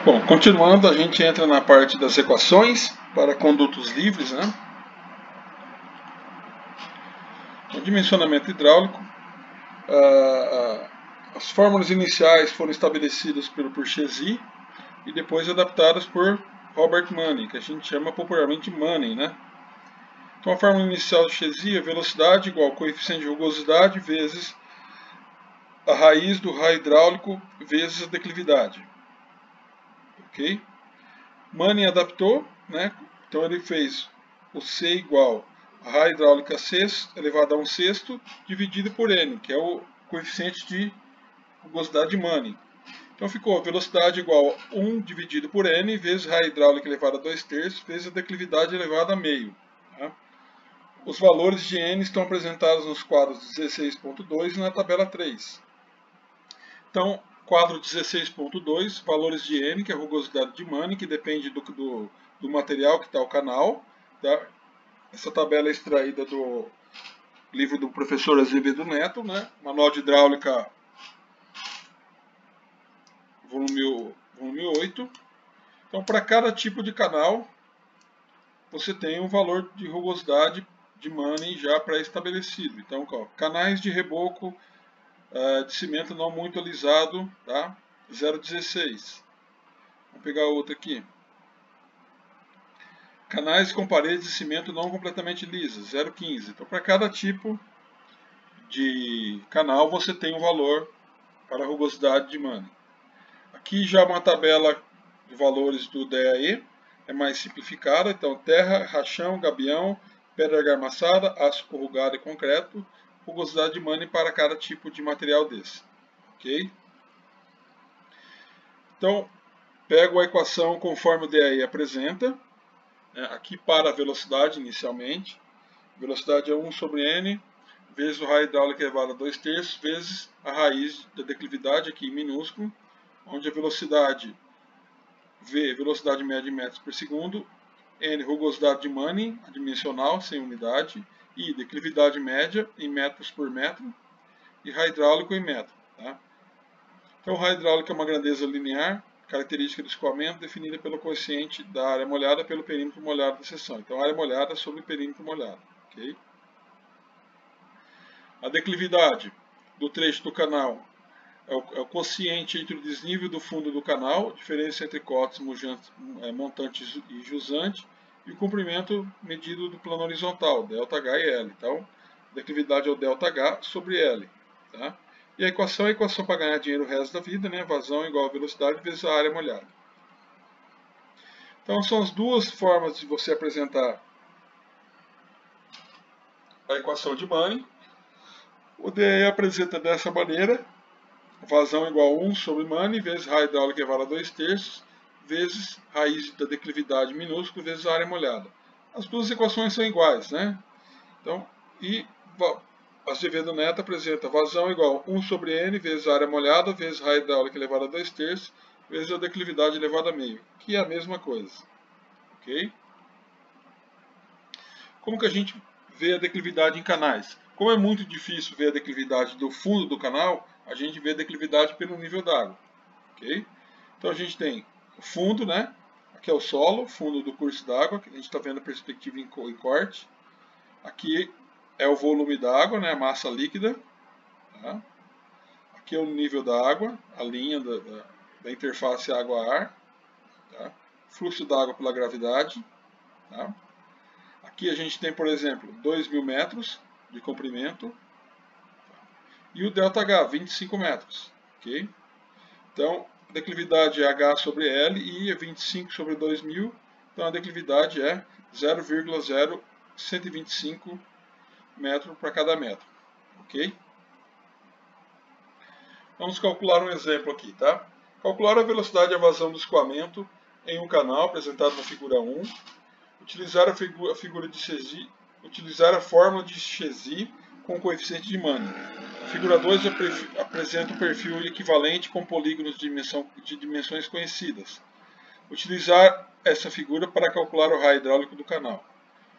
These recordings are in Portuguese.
Bom, continuando, a gente entra na parte das equações para condutos livres, né? O dimensionamento hidráulico. As fórmulas iniciais foram estabelecidas por Chézy e depois adaptadas por Robert Manning, que a gente chama popularmente Manning, né? Então a fórmula inicial de Chézy é velocidade igual ao coeficiente de rugosidade vezes a raiz do raio hidráulico vezes a declividade. Ok? Manning adaptou, né? Então ele fez o C igual a raio hidráulica C elevado a 1/6 dividido por N, que é o coeficiente de rugosidade de Manning. Então ficou a velocidade igual a 1 dividido por N vezes raio hidráulica elevado a 2/3 vezes a declividade elevada a meio. Tá? Os valores de N estão apresentados nos quadros 16.2 e na tabela 3. Então, quadro 16.2, valores de N, que é a rugosidade de Manning, que depende do material que está o canal. Tá? Essa tabela é extraída do livro do professor Azevedo Neto, né? Manual de Hidráulica, volume 8. Então, para cada tipo de canal, você tem um valor de rugosidade de Manning já pré-estabelecido. Então, ó, canais de reboco de cimento não muito alisado, tá? 0,16. Vamos pegar outro aqui. Canais com paredes de cimento não completamente lisas, 0,15. Então, para cada tipo de canal, você tem um valor para a rugosidade de Manning. Aqui já uma tabela de valores do DAE, é mais simplificada. Então, terra, rachão, gabião, pedra argamassada, aço corrugado e concreto, rugosidade de Manning para cada tipo de material desse. Ok? Então, pego a equação conforme o DAE apresenta. Aqui para a velocidade inicialmente. Velocidade é 1 sobre N vezes o raio hidráulico elevado a 2/3 vezes a raiz da declividade, aqui em minúsculo, onde a velocidade V, velocidade média em metros por segundo, N, rugosidade de Manning, dimensional, sem unidade, I, declividade média em metros por metro, e raio hidráulico em metro. Tá? Então, o raio hidráulico é uma grandeza linear, característica do escoamento definida pelo coeficiente da área molhada pelo perímetro molhado da seção. Então, área molhada sobre perímetro molhado. Okay? A declividade do trecho do canal é o quociente entre o desnível do fundo do canal, diferença entre cotes, montante e jusante, e o comprimento medido do plano horizontal, ΔH e L. Então, a declividade é o ΔH sobre L. Tá? E a equação é a equação para ganhar dinheiro o resto da vida, né? Vazão igual a velocidade vezes a área molhada. Então, são as duas formas de você apresentar a equação de Manning. O DE apresenta dessa maneira: vazão igual a 1 sobre Manning vezes raio hidráulico elevado a 2/3 vezes raiz da declividade minúsculo vezes a área molhada. As duas equações são iguais, né? Então, e Azevedo Neto apresenta vazão igual a 1 sobre N vezes a área molhada vezes raio hidráulico elevado a 2/3 vezes a declividade elevada a meio, que é a mesma coisa. Ok? Como que a gente vê a declividade em canais? Como é muito difícil ver a declividade do fundo do canal, a gente vê a declividade pelo nível d'água. Okay? Então a gente tem o fundo, né? Aqui é o solo, fundo do curso d'água, que a gente está vendo a perspectiva em corte. Aqui é o volume da água, né? A massa líquida. Tá? Aqui é o nível da água, a linha da interface água-ar. Tá? Fluxo d'água pela gravidade. Tá? Aqui a gente tem, por exemplo, 2.000 metros de comprimento e o ΔH, 25 metros. Okay? Então, a declividade é H sobre L e é 25 sobre 2.000. Então, a declividade é 0,0125 metros para cada metro. Ok? Vamos calcular um exemplo aqui. Tá? Calcular a velocidade de evasão do escoamento em um canal apresentado na figura 1. Utilizar a figura de Chézy, utilizar a fórmula de Chézy com o coeficiente de Manning. A figura 2 apresenta um perfil equivalente com polígonos de dimensões conhecidas. Utilizar essa figura para calcular o raio hidráulico do canal.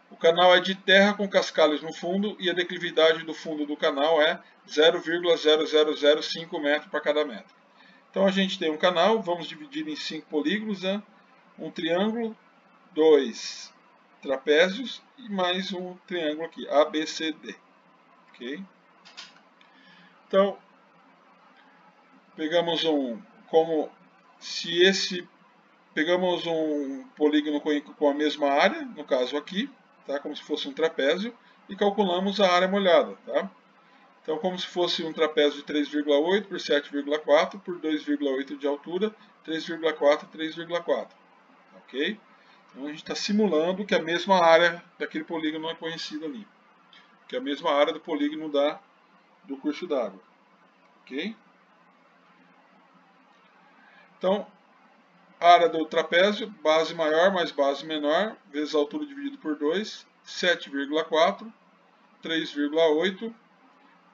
O canal é de terra com cascalhos no fundo e a declividade do fundo do canal é 0,0005 metros para cada metro. Então a gente tem um canal, vamos dividir em 5 polígonos, né? Um triângulo, 2 trapézios e mais um triângulo aqui, ABCD. Ok? Então, pegamos pegamos um polígono com a mesma área, no caso aqui, tá? Como se fosse um trapézio, e calculamos a área molhada, tá? Então, como se fosse um trapézio de 3,8 por 7,4 por 2,8 de altura, 3,4, 3,4. Ok? Então, a gente está simulando que a mesma área daquele polígono é conhecida ali. Que é a mesma área do polígono do curso d'água. Ok? Então, área do trapézio, base maior mais base menor, vezes a altura dividido por 2, 7,4, 3,8,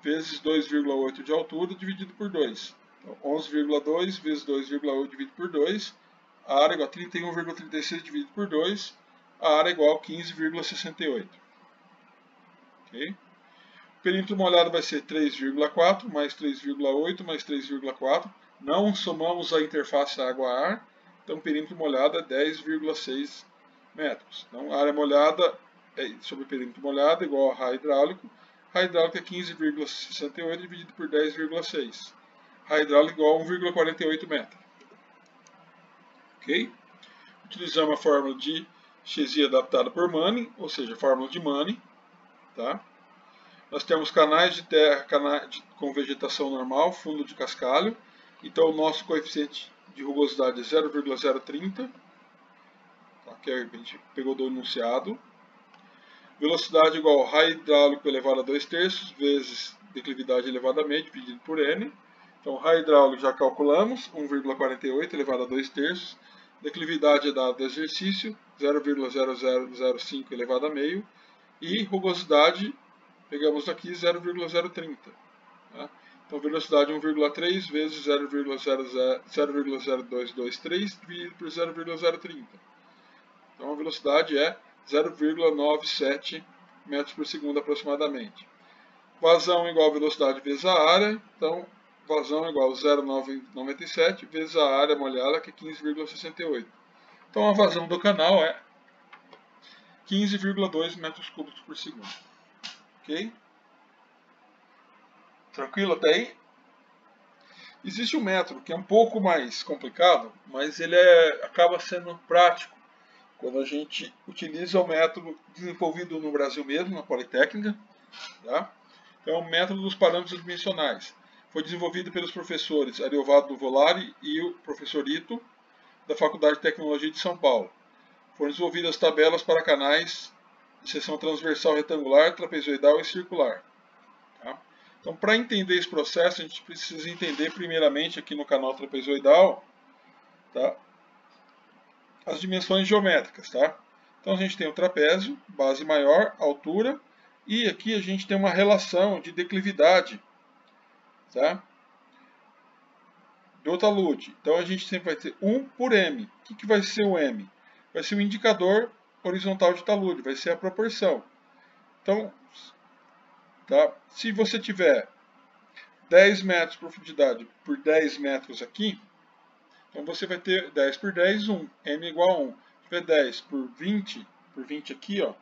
vezes 2,8 de altura dividido por 2. Então, 11,2 vezes 2,8 dividido por 2, a área é igual a 31,36 dividido por 2, a área é igual a 15,68. Ok? O perímetro molhado vai ser 3,4 mais 3,8 mais 3,4. Não somamos a interface água-ar, então o perímetro molhado é 10,6 metros. Então a área molhada sobre o perímetro molhado é igual a Ra hidráulico. Ra hidráulico é 15,68 dividido por 10,6. Ra hidráulico igual a 1,48 metros. Ok? Utilizamos a fórmula de Chezy adaptada por Manning, ou seja, a fórmula de Manning. Tá? Nós temos canais de terra com vegetação normal, fundo de cascalho. Então o nosso coeficiente de rugosidade é 0,030, tá? Que a gente pegou do enunciado. Velocidade igual a Ra hidráulico elevado a 2/3 vezes declividade elevada a meio dividido por n. Então Ra hidráulico já calculamos, 1,48 elevado a 2/3. Declividade é dado do exercício, 0,0005 elevado a meio. E rugosidade, pegamos aqui 0,030. Tá? Então velocidade 1,3 vezes 0,0223 dividido por 0,030. Então a velocidade é 0,97 metros por segundo aproximadamente. Vazão igual a velocidade vezes a área, então vazão igual a 0,997 vezes a área molhada, que é 15,68. Então a vazão do canal é 15,2 metros cúbicos por segundo. Ok? Tranquilo até aí? Existe um método que é um pouco mais complicado, mas ele acaba sendo prático quando a gente utiliza o método desenvolvido no Brasil mesmo, na Politécnica. Tá? Então, é o método dos parâmetros dimensionais. Foi desenvolvido pelos professores Ariovaldo Volari e o professor Ito, da Faculdade de Tecnologia de São Paulo. Foram desenvolvidas tabelas para canais de seção transversal retangular, trapezoidal e circular. Tá? Então, para entender esse processo, a gente precisa entender primeiramente aqui no canal trapezoidal, tá? As dimensões geométricas. Tá? Então, a gente tem o trapézio, base maior, altura, e aqui a gente tem uma relação de declividade, tá? Do talude. Então, a gente sempre vai ter 1 por m. O que vai ser o m? Vai ser o indicador horizontal de talude, vai ser a proporção. Então, tá? Se você tiver 10 metros de profundidade por 10 metros aqui, então você vai ter 10 por 10, 1. M igual a 1. Se tiver 10 por 20 aqui, ó,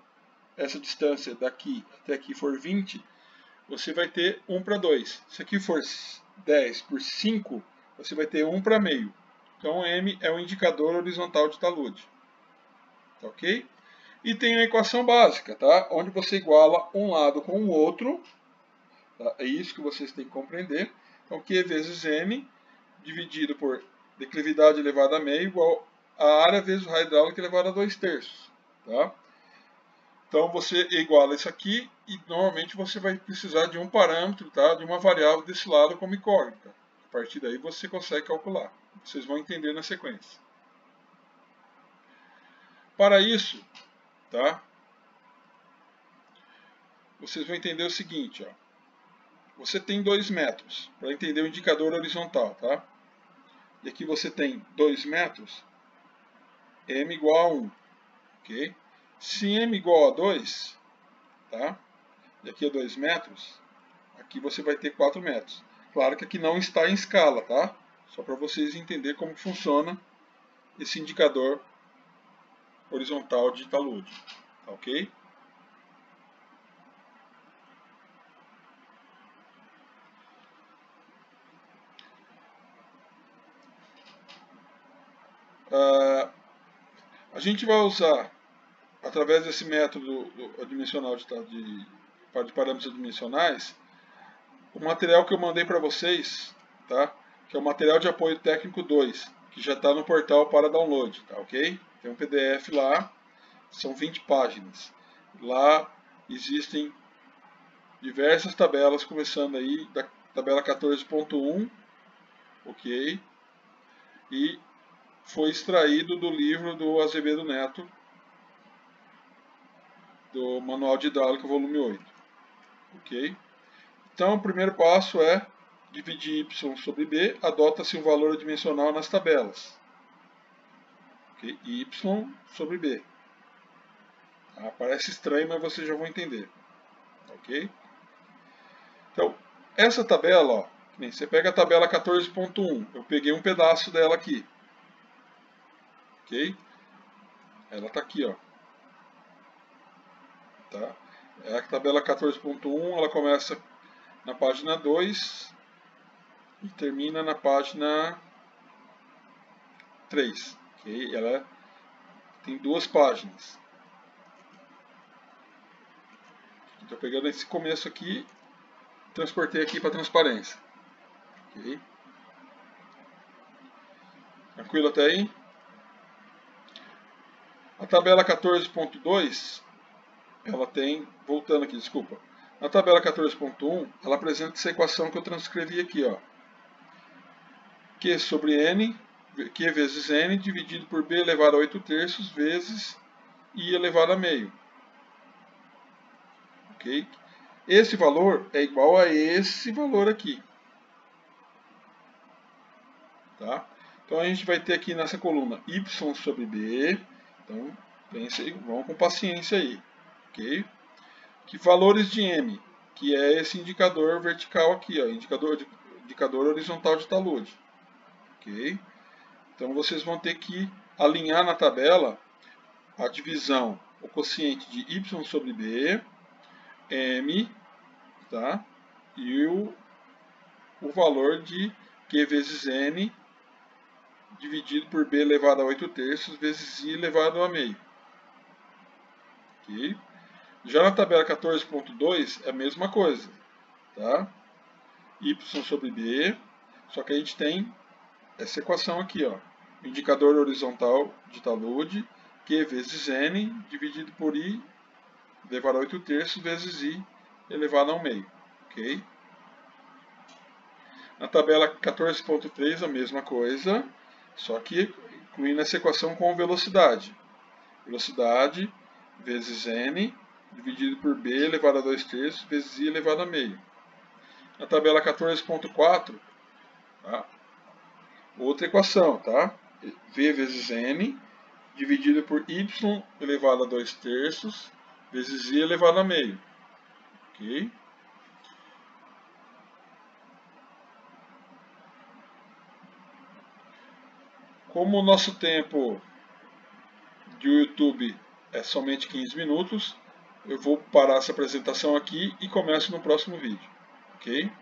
essa distância daqui até aqui for 20, você vai ter 1 para 2. Se aqui for 10 por 5, você vai ter 1 para meio. Então, M é o indicador horizontal de talude. Tá ok? E tem a equação básica, tá? Onde você iguala um lado com o outro. Tá? É isso que vocês têm que compreender. Então, Q vezes M dividido por declividade elevada a meio igual a área vezes o Ra hidráulico elevado a 2/3. Tá? Então, você iguala isso aqui e normalmente você vai precisar de um parâmetro, tá? De uma variável desse lado como incógnita. A partir daí você consegue calcular. Vocês vão entender na sequência. Para isso, tá? Vocês vão entender o seguinte, ó. Você tem 2 metros, para entender o indicador horizontal, tá? E aqui você tem 2 metros, m igual a 1, ok? Se m igual a 2, tá? E aqui é 2 metros, aqui você vai ter 4 metros. Claro que aqui não está em escala, tá? Só para vocês entenderem como funciona esse indicador horizontal de talude, ok? A gente vai usar, através desse método adimensional de parâmetros adimensionais, o material que eu mandei para vocês, tá? Que é o material de apoio técnico 2, que já está no portal para download, tá ok? Tem um PDF lá, são 20 páginas. Lá existem diversas tabelas, começando aí da tabela 14.1, ok? E foi extraído do livro do Azevedo Neto, do Manual de Hidráulica, volume 8, ok? Então, o primeiro passo é dividir y sobre b, adota-se um valor adimensional nas tabelas. Okay? Y sobre b. Tá? Parece estranho, mas vocês já vão entender. Ok? Então, essa tabela, ó, você pega a tabela 14.1, eu peguei um pedaço dela aqui. Ok? Ela está aqui, ó. Tá? É a tabela 14.1, ela começa na página 2 e termina na página 3. Okay? Ela tem 2 páginas. Estou pegando esse começo aqui, transportei aqui para transparência. Okay? Tranquilo até aí? A tabela 14.2, ela tem, voltando aqui, desculpa. Na tabela 14.1, ela apresenta essa equação que eu transcrevi aqui, ó. Q sobre N, Q vezes N, dividido por B elevado a 8/3 vezes I elevado a meio. Ok? Esse valor é igual a esse valor aqui. Tá? Então a gente vai ter aqui nessa coluna Y sobre B. Então, vamos com paciência aí. Ok? Que valores de M, que é esse indicador vertical aqui, ó, indicador horizontal de talude. Ok? Então vocês vão ter que alinhar na tabela a divisão, o quociente de Y sobre B, M, tá? E o valor de Q vezes N dividido por B elevado a 8/3 vezes I elevado a meio. Ok? Já na tabela 14.2 é a mesma coisa, tá? Y sobre B, só que a gente tem essa equação aqui, ó. Indicador horizontal de talude, Q vezes N, dividido por I elevado a 8/3 vezes I elevado ao meio, ok? Na tabela 14.3 a mesma coisa, só que incluindo essa equação com velocidade. Velocidade vezes N, dividido por B elevado a 2/3 vezes I elevado a meio. Na tabela 14.4, tá? Outra equação, tá? V vezes N, dividido por Y elevado a 2/3 vezes I elevado a meio. Ok? Como o nosso tempo de YouTube é somente 15 minutos, eu vou parar essa apresentação aqui e começo no próximo vídeo. Ok?